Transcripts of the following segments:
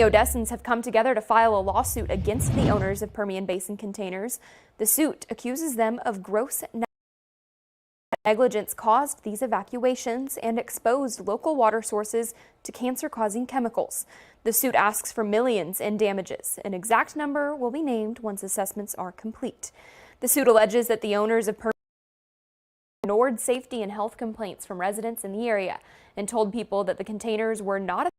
Many Odessans have come together to file a lawsuit against the owners of Permian Basin containers. The suit accuses them of gross negligence caused these evacuations and exposed local water sources to cancer-causing chemicals. The suit asks for millions in damages. An exact number will be named once assessments are complete. The suit alleges that the owners of Permian ignored safety and health complaints from residents in the area and told people that the containers were not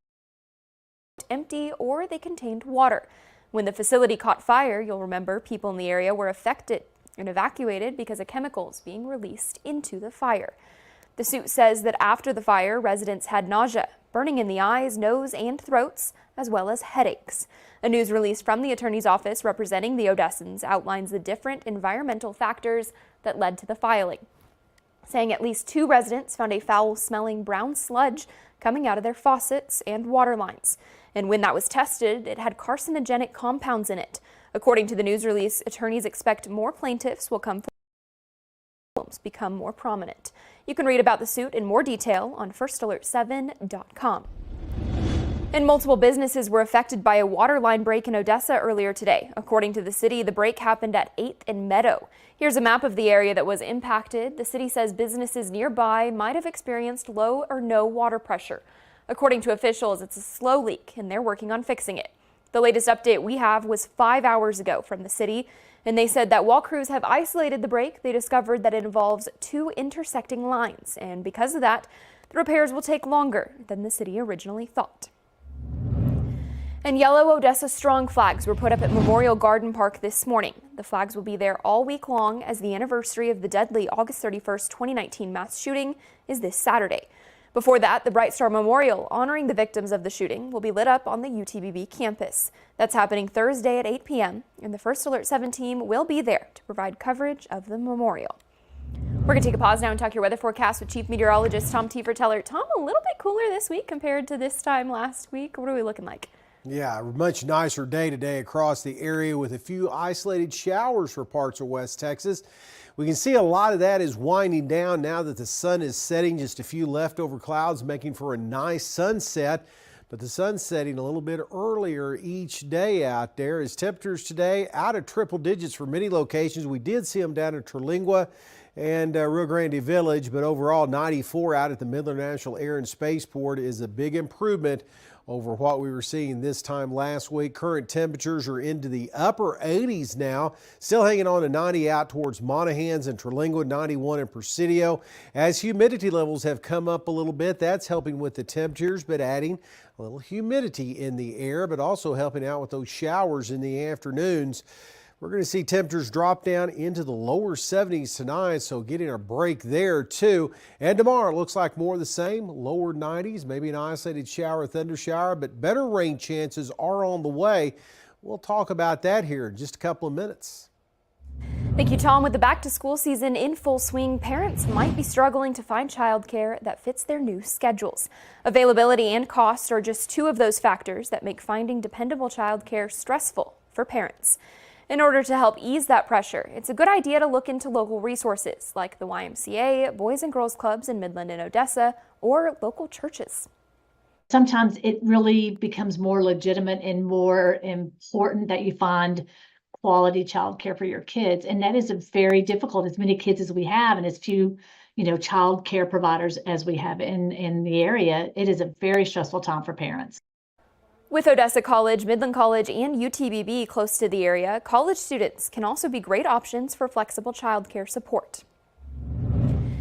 empty or they contained water. When the facility caught fire, you'll remember people in the area were affected and evacuated because of chemicals being released into the fire. The suit says that after the fire, residents had nausea, burning in the eyes, nose, and throats, as well as headaches. A news release from the attorney's office representing the Odessans outlines the different environmental factors that led to the filing, saying at least 2 residents found a foul-smelling brown sludge coming out of their faucets and water lines. And when that was tested, it had carcinogenic compounds in it. According to the news release, attorneys expect more plaintiffs will come forward, become more prominent. You can read about the suit in more detail on FirstAlert7.com. And multiple businesses were affected by a water line break in Odessa earlier today. According to the city, the break happened at 8th and Meadow. Here's a map of the area that was impacted. The city says businesses nearby might have experienced low or no water pressure. According to officials, it's a slow leak and they're working on fixing it. The latest update we have was 5 hours ago from the city, and they said that while crews have isolated the break, they discovered that it involves 2 intersecting lines, and because of that, the repairs will take longer than the city originally thought. And yellow Odessa Strong flags were put up at Memorial Garden Park this morning. The flags will be there all week long as the anniversary of the deadly August 31st, 2019 mass shooting is this Saturday. Before that, the Bright Star Memorial honoring the victims of the shooting will be lit up on the UTBB campus. That's happening Thursday at 8 p.m. and the First Alert 7 team will be there to provide coverage of the memorial. We're going to take a pause now and talk your weather forecast with Chief Meteorologist Tom Teefer-Teller. Tom, a little bit cooler this week compared to this time last week. What are we looking like? Yeah, a much nicer day today across the area with a few isolated showers for parts of West Texas. We can see a lot of that is winding down now that the sun is setting. Just a few leftover clouds making for a nice sunset. But the sun's setting a little bit earlier each day out there. As temperatures today out of triple digits for many locations. We did see them down in Terlingua and Rio Grande Village, but overall 94 out at the Midland National Air and Spaceport is a big improvement over what we were seeing this time last week. Current temperatures are into the upper 80s now, still hanging on to 90 out towards Monahans and Terlingua, 91 in Presidio. As humidity levels have come up a little bit, that's helping with the temperatures, but adding a little humidity in the air, but also helping out with those showers in the afternoons. We're going to see temperatures drop down into the lower 70s tonight, so getting a break there too. And tomorrow looks like more of the same, lower 90s, maybe an isolated shower, thunder shower, but better rain chances are on the way. We'll talk about that here in just a couple of minutes. Thank you, Tom. With the back-to-school season in full swing, parents might be struggling to find childcare that fits their new schedules. Availability and cost are just 2 of those factors that make finding dependable childcare stressful for parents. In order to help ease that pressure, it's a good idea to look into local resources like the YMCA, Boys and Girls Clubs in Midland and Odessa, or local churches. Sometimes it really becomes more legitimate and more important that you find quality childcare for your kids. And that is very difficult, as many kids as we have and as few, child care providers as we have in the area. It is a very stressful time for parents. With Odessa College, Midland College, and UTBB close to the area, college students can also be great options for flexible childcare support.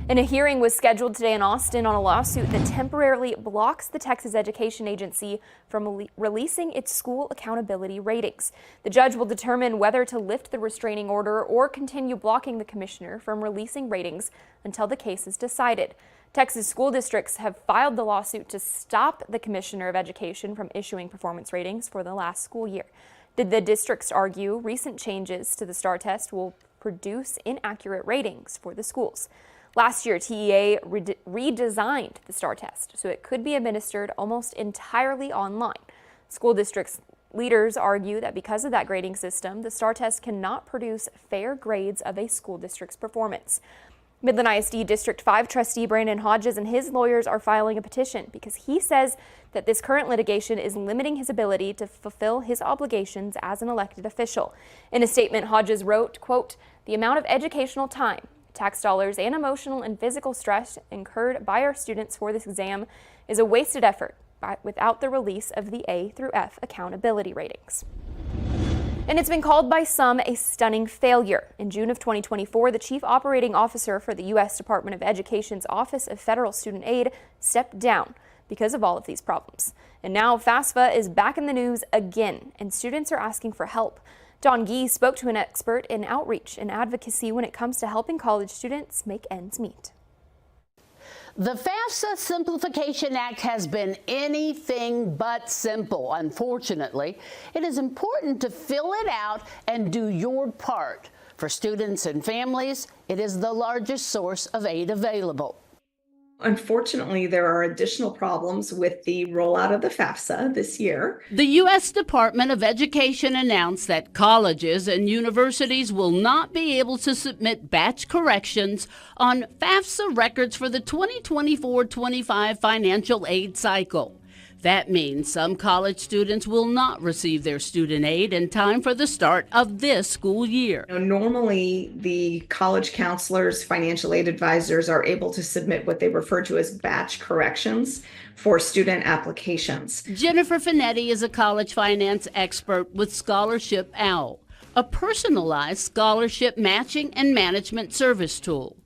And a hearing was scheduled today in Austin on a lawsuit that temporarily blocks the Texas Education Agency from releasing its school accountability ratings. The judge will determine whether to lift the restraining order or continue blocking the commissioner from releasing ratings until the case is decided. Texas school districts have filed the lawsuit to stop the Commissioner of Education from issuing performance ratings for the last school year. The districts argue recent changes to the STAR test will produce inaccurate ratings for the schools. Last year, TEA redesigned the STAR test so it could be administered almost entirely online. School districts leaders argue that because of that grading system, the STAR test cannot produce fair grades of a school district's performance. Midland ISD District 5 trustee Brandon Hodges and his lawyers are filing a petition because he says that this current litigation is limiting his ability to fulfill his obligations as an elected official. In a statement, Hodges wrote, quote, "The amount of educational time, tax dollars, and emotional and physical stress incurred by our students for this exam is a wasted effort without the release of the A through F accountability ratings." And it's been called by some a stunning failure. In June of 2024, the chief operating officer for the U.S. Department of Education's Office of Federal Student Aid stepped down because of all of these problems. And now FAFSA is back in the news again, and students are asking for help. Don Gee spoke to an expert in outreach and advocacy when it comes to helping college students make ends meet. The FAFSA Simplification Act has been anything but simple, unfortunately. It is important to fill it out and do your part. For students and families, it is the largest source of aid available. Unfortunately, there are additional problems with the rollout of the FAFSA this year. The U.S. Department of Education announced that colleges and universities will not be able to submit batch corrections on FAFSA records for the 2024-25 financial aid cycle. That means some college students will not receive their student aid in time for the start of this school year. Normally, the college counselors, financial aid advisors are able to submit what they refer to as batch corrections for student applications. Jennifer Finetti is a college finance expert with Scholarship Owl, a personalized scholarship matching and management service tool.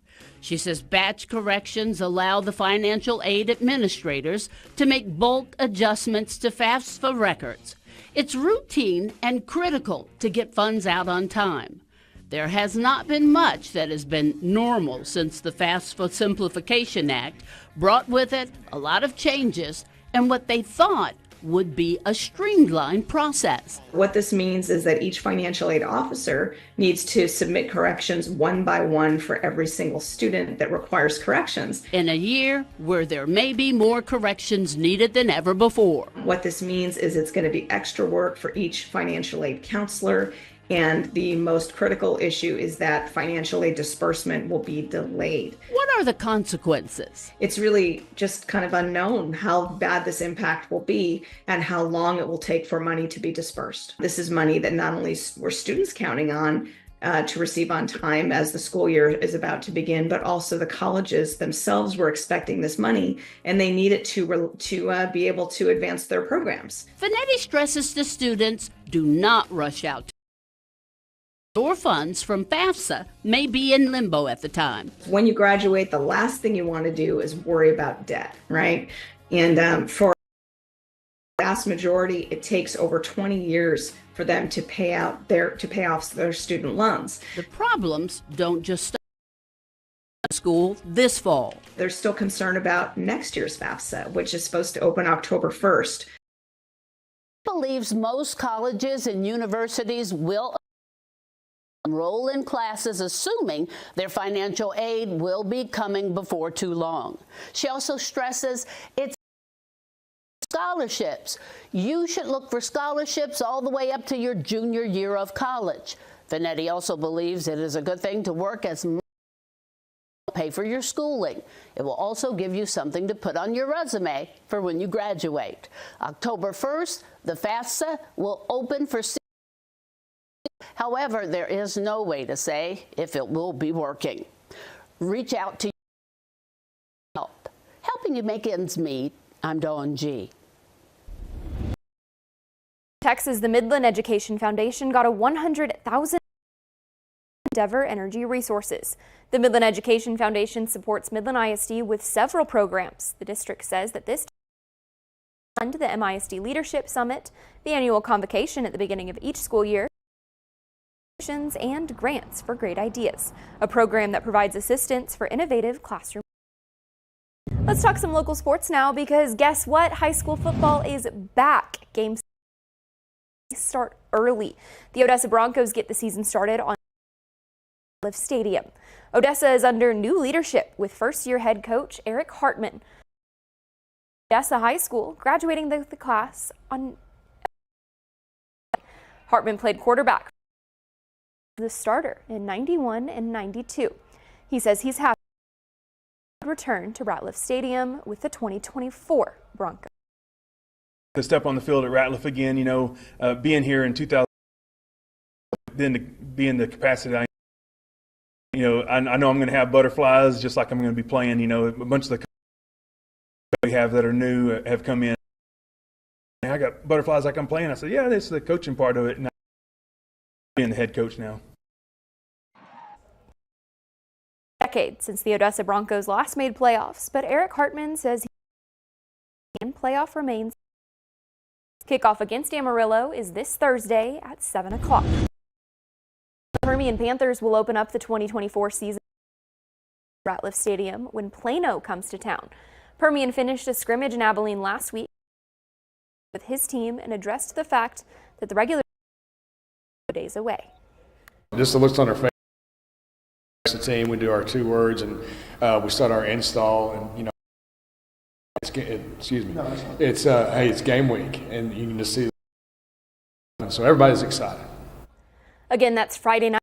She says batch corrections allow the financial aid administrators to make bulk adjustments to FAFSA records. It's routine and critical to get funds out on time. There has not been much that has been normal since the FAFSA Simplification Act brought with it a lot of changes and what they thought would be a streamlined process. What this means is that each financial aid officer needs to submit corrections one by one for every single student that requires corrections. In a year where there may be more corrections needed than ever before. What this means is it's going to be extra work for each financial aid counselor. And the most critical issue is that financial aid disbursement will be delayed. What are the consequences? It's really just kind of unknown how bad this impact will be and how long it will take for money to be dispersed. This is money that not only were students counting on to receive on time as the school year is about to begin, but also the colleges themselves were expecting this money and they need it to be able to advance their programs. Finetti stresses to students, do not rush out. Your funds from FAFSA may be in limbo at the time. When you graduate, the last thing you want to do is worry about debt, right? And for the vast majority, it takes over 20 years for them to pay off their student loans. The problems don't just start at school this fall. They're still concerned about next year's FAFSA, which is supposed to open October 1st. Believes most colleges and universities will enroll in classes assuming their financial aid will be coming before too long. She also stresses it's scholarships. You should look for scholarships all the way up to your junior year of college. Finetti also believes it is a good thing to work as much as pay for your schooling. It will also give you something to put on your resume for when you graduate. October 1st, the FAFSA will open for However, there is no way to say if it will be working. Reach out to help. Helping you make ends meet, I'm Dawn G. Texas, the Midland Education Foundation got a $100,000 Endeavor Energy Resources. The Midland Education Foundation supports Midland ISD with several programs. The district says that this fund the MISD Leadership Summit, the annual convocation at the beginning of each school year, and grants for great ideas, a program that provides assistance for innovative classroom. Let's talk some local sports now, because guess what? High school football is back. Games start early. The Odessa Broncos get the season started on Live Stadium. Odessa is under new leadership with first-year head coach Eric Hartman. Odessa High School graduating the class on Hartman played quarterback, the starter in 91 and 92. He says he's happy return to Ratliff Stadium with the 2024 Broncos. To step on the field at Ratliff again, being here in 2000, then to be in the capacity I know I'm going to have butterflies just like I'm going to be playing. A bunch of the we have that are new have come in. I got butterflies like I'm playing. I said, yeah, this is the coaching part of it. And I'm being the head coach now. Decade since the Odessa Broncos last made playoffs, but Eric Hartman says playoff remains. Kickoff against Amarillo is this Thursday at 7 o'clock. The Permian Panthers will open up the 2024 season at Ratliff Stadium when Plano comes to town. Permian finished a scrimmage in Abilene last week with his team and addressed the fact that the regular days away. Just the looks on our face. The team, we do our 2 words, and we start our install, and it's game week, and you can just see. So everybody's excited. Again, that's Friday night,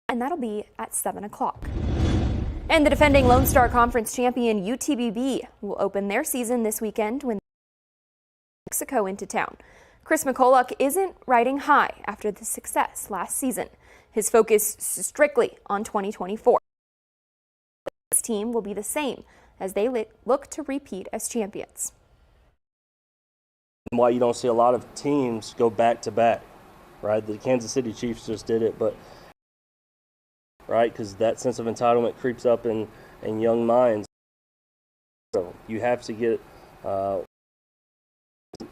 and that'll be at 7 o'clock. And the defending Lone Star Conference champion UTBB will open their season this weekend when Mexico into town. Chris McCulloch isn't riding high after the success last season. His focus is strictly on 2024. His team will be the same as they look to repeat as champions. Why you don't see a lot of teams go back to back, right? The Kansas City Chiefs just did it, but right, because that sense of entitlement creeps up in young minds. So you have to get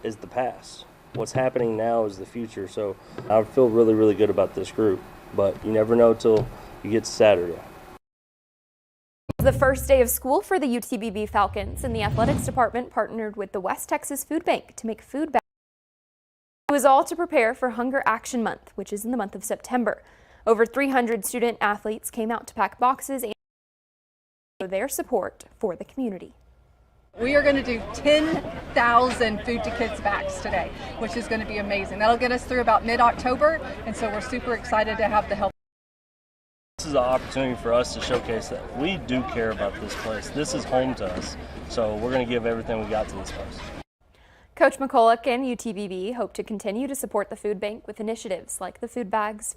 is the past. What's happening now is the future. So I feel really, really good about this group, but you never know till you get to Saturday. The first day of school for the UTBB Falcons, and the athletics department partnered with the West Texas Food Bank to make food bags. It was all to prepare for Hunger Action Month, which is in the month of September. Over 300 student athletes came out to pack boxes and show their support for the community. We are going to do 10,000 Food to Kids bags today, which is going to be amazing. That'll get us through about mid-October, and so we're super excited to have the help. This is an opportunity for us to showcase that we do care about this place. This is home to us, so we're going to give everything we got to this place. Coach McCulloch and UTBB hope to continue to support the food bank with initiatives like the food bags.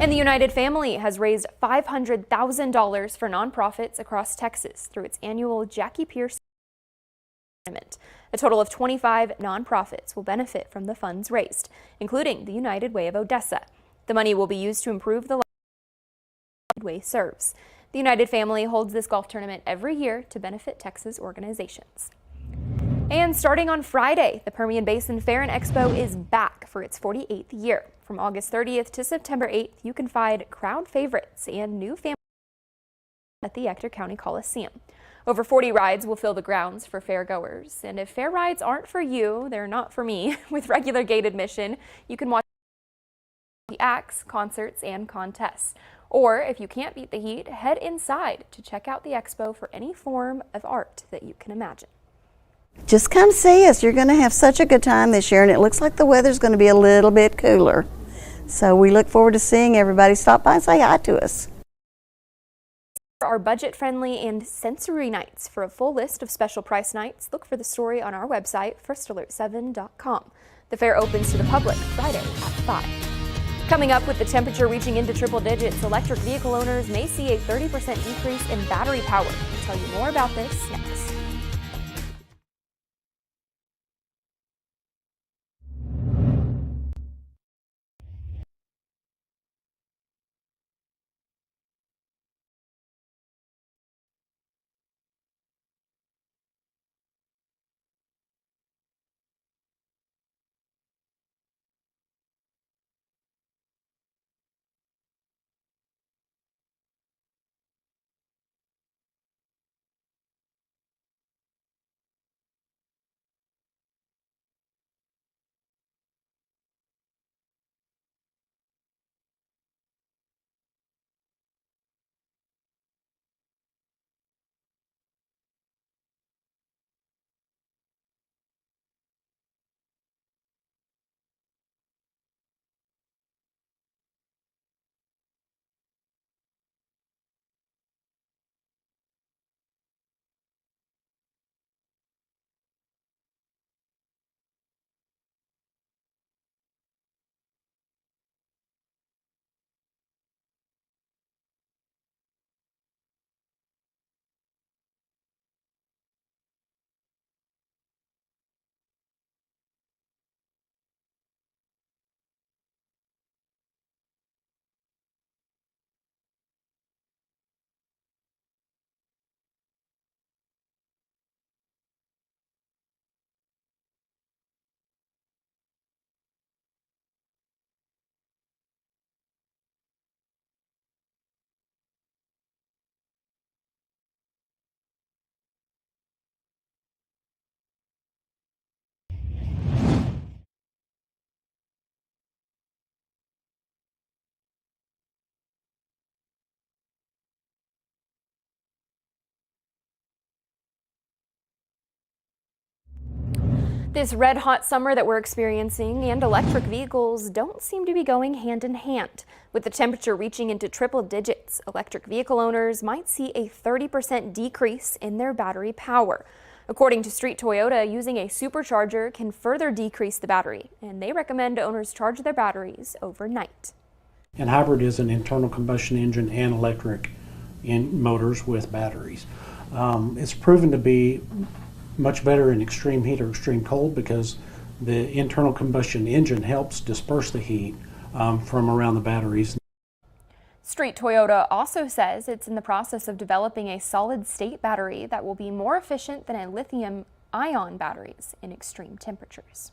And the United Family has raised $500,000 for nonprofits across Texas through its annual Jackie Pierce tournament. A total of 25 nonprofits will benefit from the funds raised, including the United Way of Odessa. The money will be used to improve the life the Way serves. The United Family holds this golf tournament every year to benefit Texas organizations. And starting on Friday, the Permian Basin Fair and Expo is back for its 48th year. From August 30th to September 8th, you can find crowd favorites and new families at the Ector County Coliseum. Over 40 rides will fill the grounds for fairgoers. And if fair rides aren't for you, they're not for me. With regular gate admission, you can watch the acts, concerts, and contests. Or if you can't beat the heat, head inside to check out the expo for any form of art that you can imagine. Just come see us. You're going to have such a good time this year, and it looks like the weather's going to be a little bit cooler. So we look forward to seeing everybody. Stop by and say hi to us. Our budget-friendly and sensory nights. For a full list of special price nights, look for the story on our website, firstalert7.com. The fair opens to the public Friday at 5. Coming up, with the temperature reaching into triple digits, electric vehicle owners may see a 30% decrease in battery power. We'll tell you more about this next. This red hot summer that we're experiencing and electric vehicles don't seem to be going hand in hand. With the temperature reaching into triple digits, electric vehicle owners might see a 30% decrease in their battery power. According to Street Toyota, using a supercharger can further decrease the battery, and they recommend owners charge their batteries overnight. And hybrid is an internal combustion engine and electric motors with batteries. It's proven to be much better in extreme heat or extreme cold because the internal combustion engine helps disperse the heat from around the batteries. Street Toyota also says it's in the process of developing a solid-state battery that will be more efficient than a lithium-ion batteries in extreme temperatures.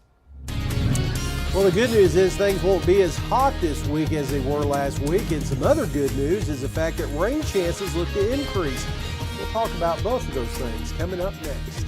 Well, the good news is things won't be as hot this week as they were last week, and some other good news is the fact that rain chances look to increase. We'll talk about both of those things coming up next.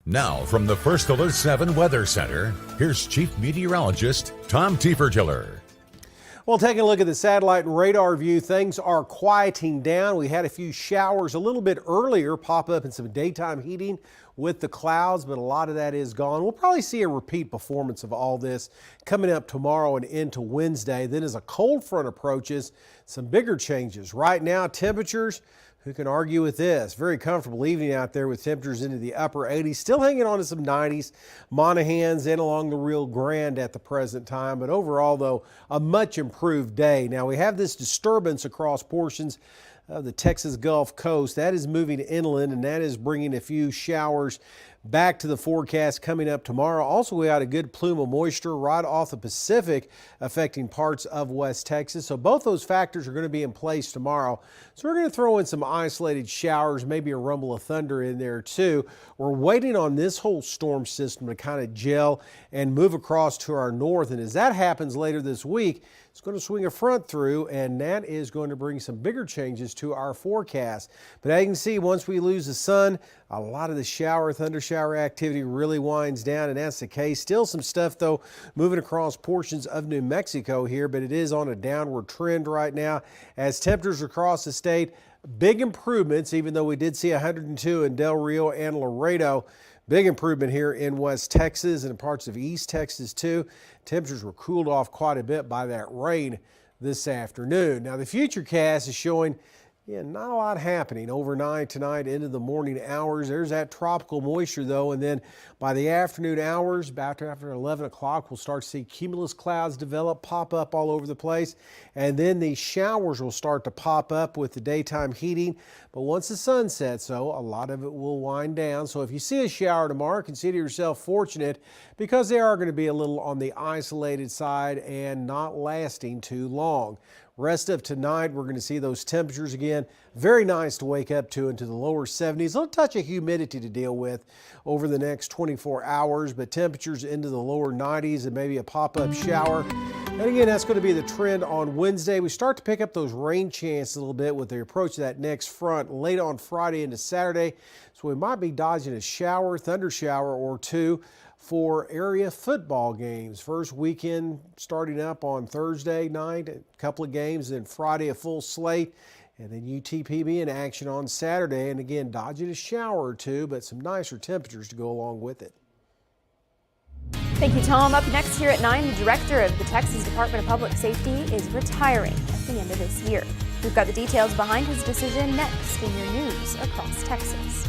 Now, from the First Alert 7 Weather Center, here's Chief Meteorologist Tom Tiefertiller. Well, taking a look at the satellite and radar view, things are quieting down. We had a few showers a little bit earlier pop up in some daytime heating with the clouds, but a lot of that is gone. We'll probably see a repeat performance of all this coming up tomorrow and into Wednesday. Then as a cold front approaches, some bigger changes. Right now, temperatures, who can argue with this? Very comfortable evening out there with temperatures into the upper 80s, still hanging on to some 90s. Monahans in along the Rio Grande at the present time, but overall, though, a much improved day. Now, we have this disturbance across portions of the Texas Gulf Coast. That is moving inland, and that is bringing a few showers back to the forecast coming up tomorrow. Also, we had a good plume of moisture right off the Pacific affecting parts of West Texas. So both those factors are going to be in place tomorrow. So we're going to throw in some isolated showers, maybe a rumble of thunder in there too. We're waiting on this whole storm system to kind of gel and move across to our north. And as that happens later this week, it's going to swing a front through, and that is going to bring some bigger changes to our forecast. But as you can see, once we lose the sun, a lot of the thunder shower activity really winds down, and that's the case. Still some stuff, though, moving across portions of New Mexico here, but it is on a downward trend right now. As temperatures across the state, big improvements, even though we did see 102 in Del Rio and Laredo. Big improvement here in West Texas and parts of East Texas too. Temperatures were cooled off quite a bit by that rain this afternoon. Now the future cast is showing Yeah, not a lot happening overnight tonight into the morning hours. There's that tropical moisture though, and then by the afternoon hours, about after 11 o'clock, we'll start to see cumulus clouds develop, pop up all over the place, and then these showers will start to pop up with the daytime heating. But once the sun sets, though, a lot of it will wind down. So if you see a shower tomorrow, consider yourself fortunate because they are going to be a little on the isolated side and not lasting too long. Rest of tonight, we're going to see those temperatures again. Very nice to wake up to into the lower 70s. A little touch of humidity to deal with over the next 24 hours, but temperatures into the lower 90s and maybe a pop-up shower. And again, that's going to be the trend on Wednesday. We start to pick up those rain chances a little bit with the approach of that next front late on Friday into Saturday. So we might be dodging a shower, thunder shower or two for area football games. First weekend starting up on Thursday night, a couple of games, then Friday a full slate, and then UTPB in action on Saturday. And again, dodging a shower or two, but some nicer temperatures to go along with it. Thank you, Tom. Up next here at 9, the director of the Texas Department of Public Safety is retiring at the end of this year. We've got the details behind his decision next in your news across Texas.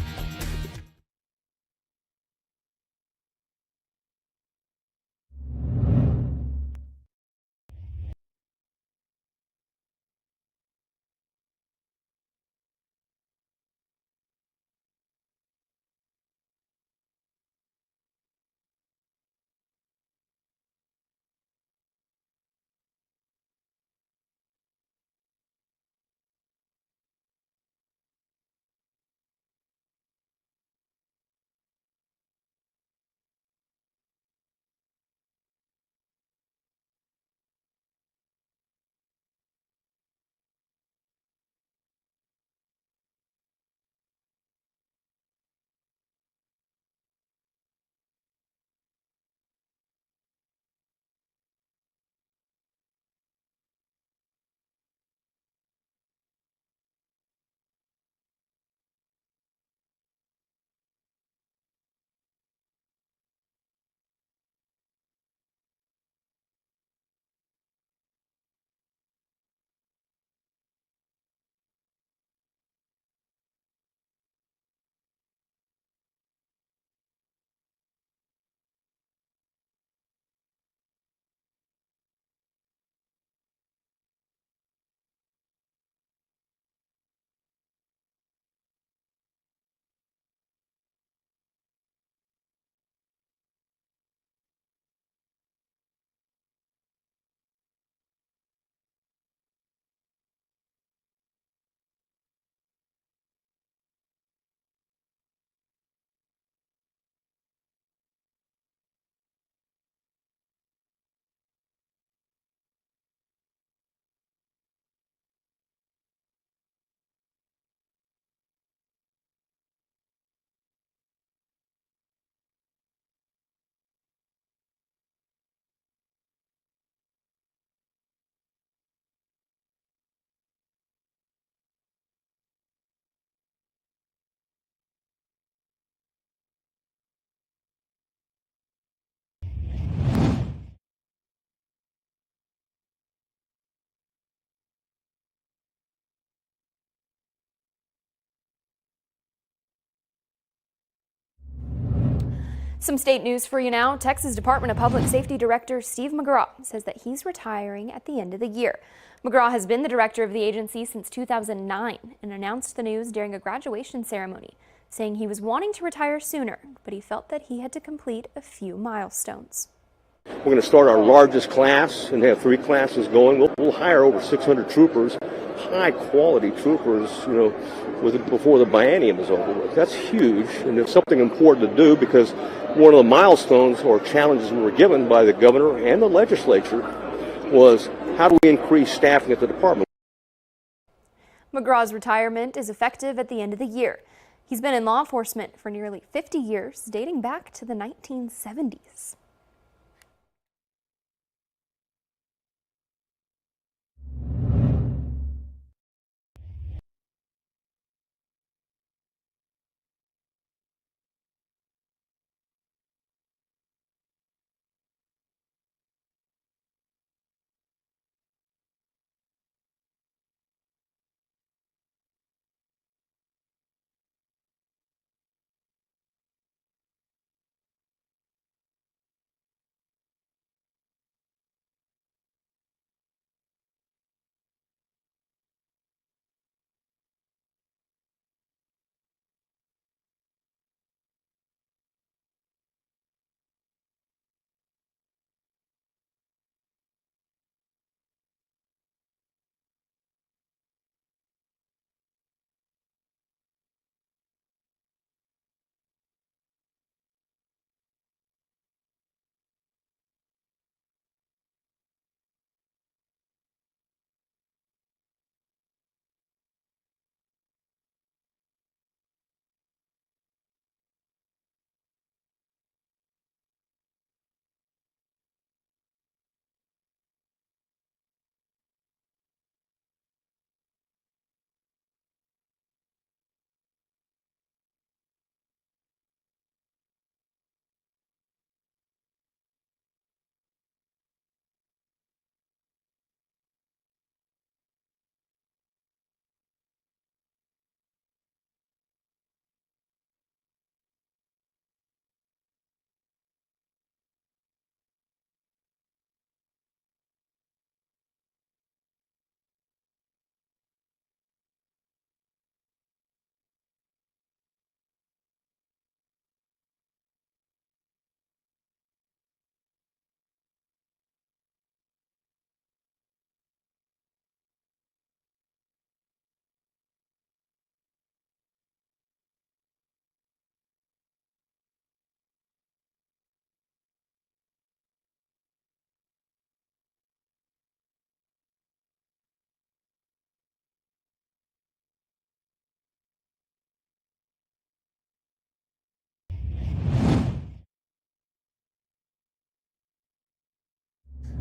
Some state news for you now. Texas Department of Public Safety Director Steve McGraw says that he's retiring at the end of the year. McGraw has been the director of the agency since 2009 and announced the news during a graduation ceremony, saying he was wanting to retire sooner, but he felt that he had to complete a few milestones. We're going to start our largest class and have 3 classes going. We'll hire over 600 troopers, high quality troopers, before the biennium is over with. That's huge, and it's something important to do because one of the milestones or challenges we were given by the governor and the legislature was how do we increase staffing at the department. McGraw's retirement is effective at the end of the year. He's been in law enforcement for nearly 50 years, dating back to the 1970s.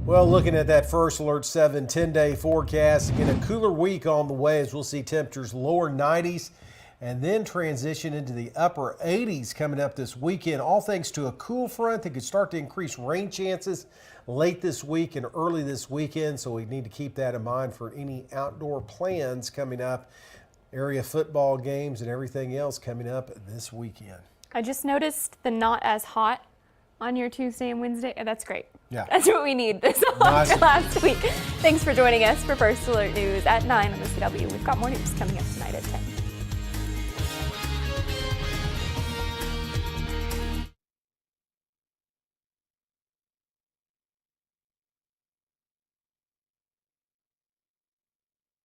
Well, looking at that First Alert 7 10-day forecast, again, a cooler week on the way as we'll see temperatures lower 90s and then transition into the upper 80s coming up this weekend, all thanks to a cool front that could start to increase rain chances late this week and early this weekend. So we need to keep that in mind for any outdoor plans coming up, area football games and everything else coming up this weekend. I just noticed the not as hot on your Tuesday and Wednesday. That's great. Yeah. That's what we need this Nice. last week. Thanks for joining us for First Alert News at 9 on the CW. We've got more news coming up tonight at 10.